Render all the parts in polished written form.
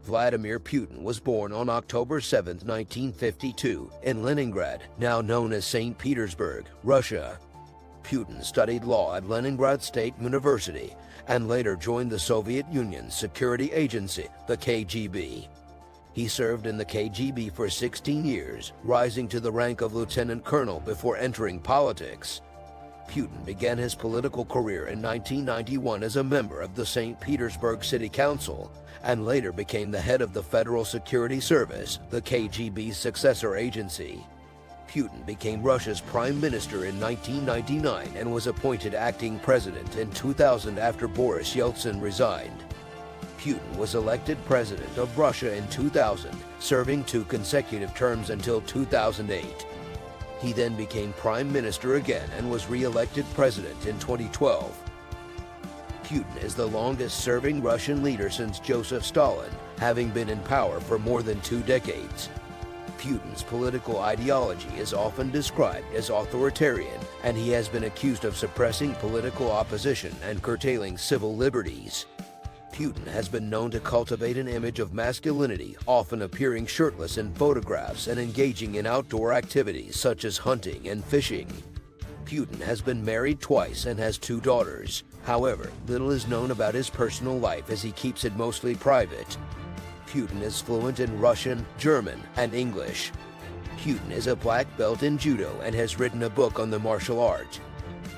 Vladimir Putin was born on October 7, 1952, in Leningrad, now known as St. Petersburg, Russia. Putin studied law at Leningrad State University and later joined the Soviet Union's security agency, the KGB. He served in the KGB for 16 years, rising to the rank of lieutenant colonel before entering politics. Putin began his political career in 1991 as a member of the St. Petersburg City Council and later became the head of the Federal Security Service, the KGB's successor agency. Putin became Russia's prime minister in 1999 and was appointed acting president in 2000 after Boris Yeltsin resigned. Putin was elected president of Russia in 2000, serving 2 consecutive terms until 2008. He then became prime minister again and was re-elected president in 2012. Putin is the longest-serving Russian leader since Joseph Stalin, having been in power for more than 2 decades. Putin's political ideology is often described as authoritarian, and he has been accused of suppressing political opposition and curtailing civil liberties. Putin has been known to cultivate an image of masculinity, often appearing shirtless in photographs and engaging in outdoor activities such as hunting and fishing. Putin has been married twice and has 2 daughters. However, little is known about his personal life as he keeps it mostly private. Putin is fluent in Russian, German, and English. Putin is a black belt in judo and has written a book on the martial art.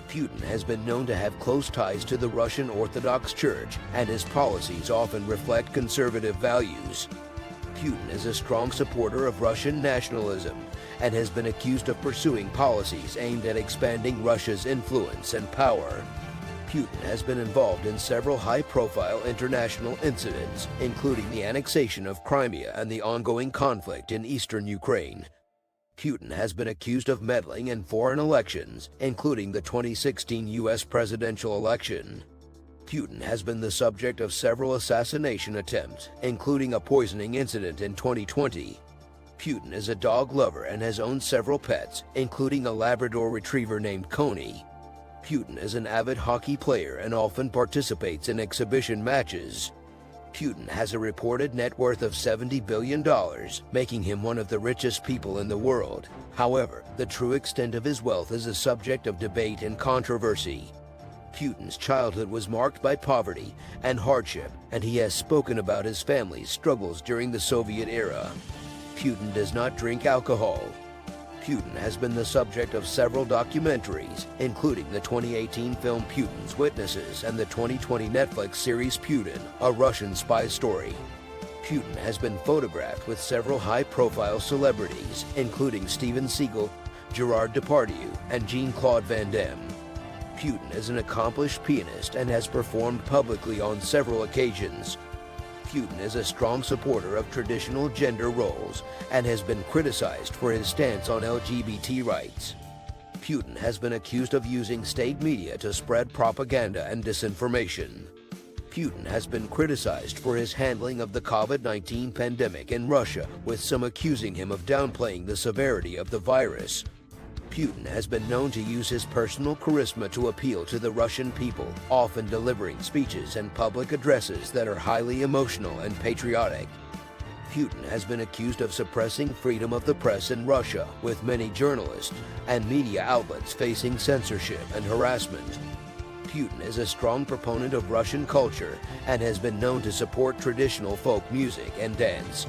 Putin has been known to have close ties to the Russian Orthodox Church, and his policies often reflect conservative values. Putin is a strong supporter of Russian nationalism and has been accused of pursuing policies aimed at expanding Russia's influence and power. Putin has been involved in several high-profile international incidents, including the annexation of Crimea and the ongoing conflict in eastern Ukraine. Putin has been accused of meddling in foreign elections, including the 2016 U.S. presidential election. Putin has been the subject of several assassination attempts, including a poisoning incident in 2020. Putin is a dog lover and has owned several pets, including a Labrador retriever named Coney. Putin is an avid hockey player and often participates in exhibition matches. Putin has a reported net worth of $70 billion, making him one of the richest people in the world. However, the true extent of his wealth is a subject of debate and controversy. Putin's childhood was marked by poverty and hardship, and he has spoken about his family's struggles during the Soviet era. Putin does not drink alcohol. Putin has been the subject of several documentaries, including the 2018 film Putin's Witnesses and the 2020 Netflix series Putin, a Russian spy story. Putin has been photographed with several high-profile celebrities, including Steven Seagal, Gerard Depardieu, and Jean-Claude Van Damme. Putin is an accomplished pianist and has performed publicly on several occasions. Putin is a strong supporter of traditional gender roles and has been criticized for his stance on LGBT rights. Putin has been accused of using state media to spread propaganda and disinformation. Putin has been criticized for his handling of the COVID-19 pandemic in Russia, with some accusing him of downplaying the severity of the virus. Putin has been known to use his personal charisma to appeal to the Russian people, often delivering speeches and public addresses that are highly emotional and patriotic. Putin has been accused of suppressing freedom of the press in Russia, with many journalists and media outlets facing censorship and harassment. Putin is a strong proponent of Russian culture and has been known to support traditional folk music and dance.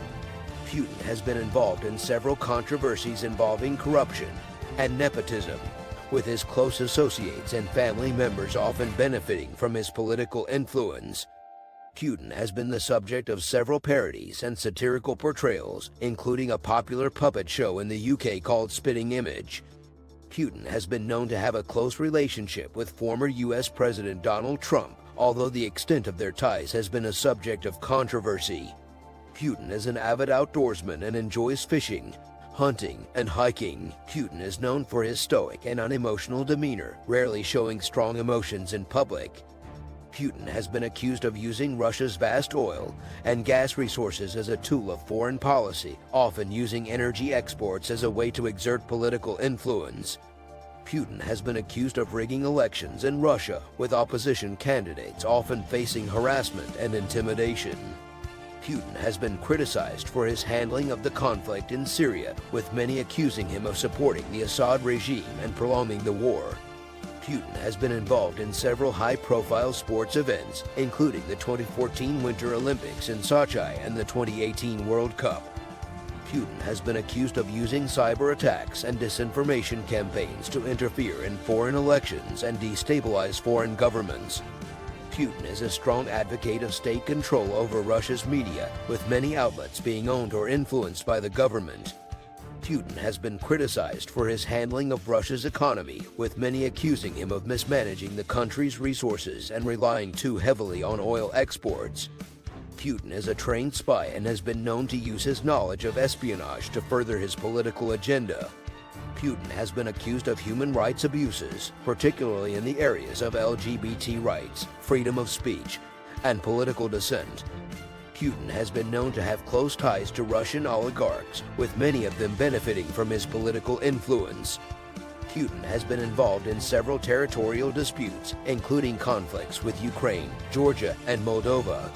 Putin has been involved in several controversies involving corruption and nepotism, with his close associates and family members often benefiting from his political influence. Putin has been the subject of several parodies and satirical portrayals, including a popular puppet show in the UK called Spitting Image. Putin has been known to have a close relationship with former U.S. President Donald Trump, although the extent of their ties has been a subject of controversy. Putin is an avid outdoorsman and enjoys fishing, hunting, and hiking. Putin is known for his stoic and unemotional demeanor, rarely showing strong emotions in public. Putin has been accused of using Russia's vast oil and gas resources as a tool of foreign policy, often using energy exports as a way to exert political influence. Putin has been accused of rigging elections in Russia, with opposition candidates often facing harassment and intimidation. Putin has been criticized for his handling of the conflict in Syria, with many accusing him of supporting the Assad regime and prolonging the war. Putin has been involved in several high-profile sports events, including the 2014 Winter Olympics in Sochi and the 2018 World Cup. Putin has been accused of using cyber attacks and disinformation campaigns to interfere in foreign elections and destabilize foreign governments. Putin is a strong advocate of state control over Russia's media, with many outlets being owned or influenced by the government. Putin has been criticized for his handling of Russia's economy, with many accusing him of mismanaging the country's resources and relying too heavily on oil exports. Putin is a trained spy and has been known to use his knowledge of espionage to further his political agenda. Putin has been accused of human rights abuses, particularly in the areas of LGBT rights, freedom of speech, and political dissent. Putin has been known to have close ties to Russian oligarchs, with many of them benefiting from his political influence. Putin has been involved in several territorial disputes, including conflicts with Ukraine, Georgia, and Moldova.